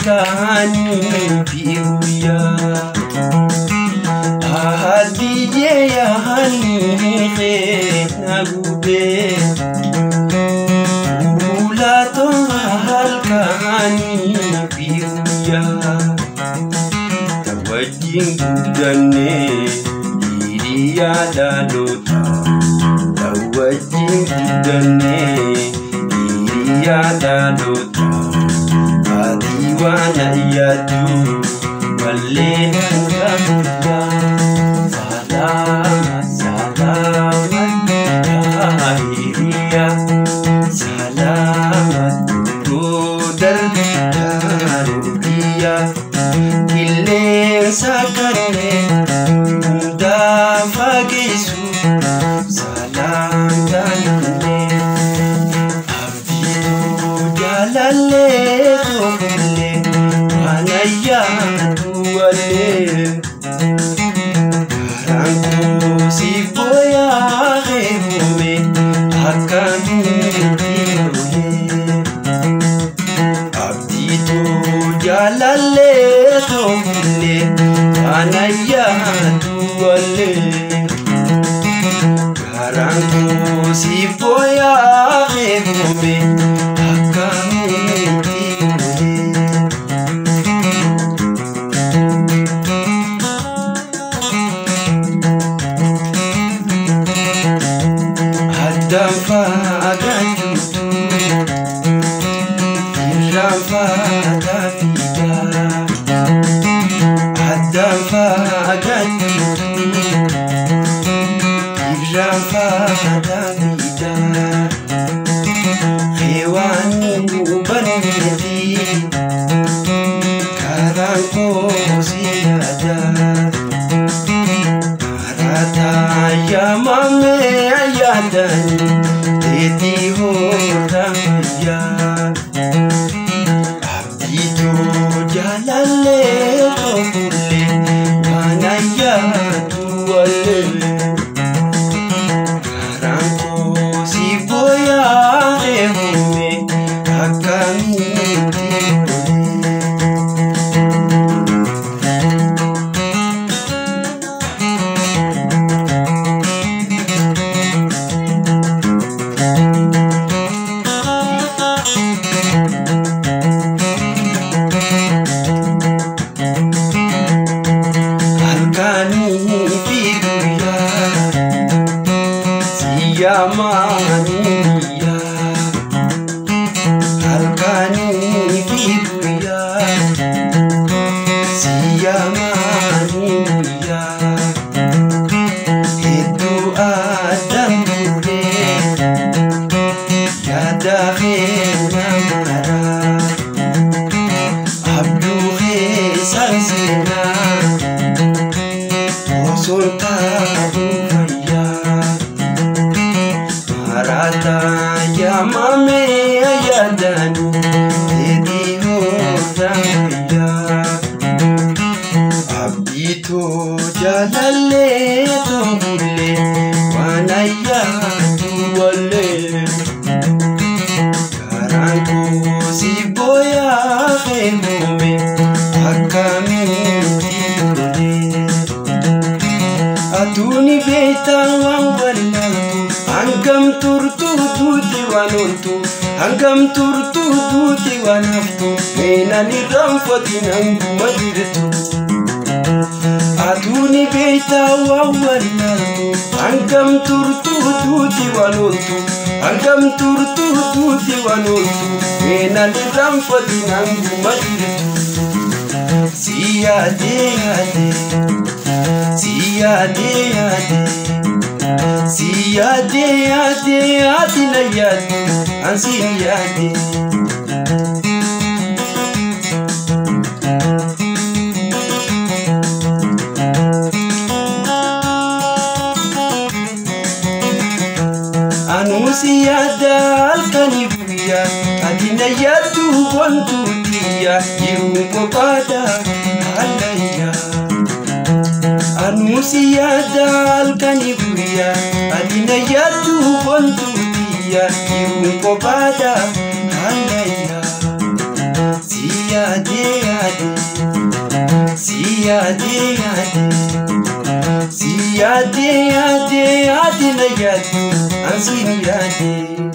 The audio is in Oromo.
Kani biuya ahadiye ya hani nagube ulato halkani biuya tawajin dudane iriya dalota tawajin dudane iriya dalota Adiwana yadu Walena ya Salamat, salamat Kahiriya Salamat Tudal Karudiya Ilen sakane Munda fagisu Salam dalane Abdidu jalale Karanku si boya hemume akami tiruhe abditu jalale tomule anaya duale Karanku si boya hemume akami Dafa agajutu Irafa davida Adafa agajutu Irafa davida Hewani ubanidi Karanko ziyada Marata yamame ayadani Teti horamaya Abditu jalale tokule Manaya duale Karanko si boya ehume Akami Yamaniya Halkani bibuya Siyamaniya Itu adam dure Yadahe namara Abduhe sansina Osulta bufaya Marata yamame ayadani Tedi horamaya Abditu jalale tomule Wanaya duale Karanku si boya hemume Akami tidule Atuni beta wangwalantu Angam turtu duti wanuntu Angam turtu duti wanaftu Mena ni ramfati nangu madirtu Atuni beta wangwalantu Angam turtu duti wanuntu Angam turtu duti wanuntu Mena ni ramfati nangu madirtu Siyade yade Siyade yade Siyade yade yade na yade Ansin yade Anu siyada alkani buya adina yatu wantu tiya yirungo pada alaya anusi yadal kaniguya adina yatu wantu tiya yirungo pada alaya siyade ade siyade ade siyade ade adina yatu ansini ade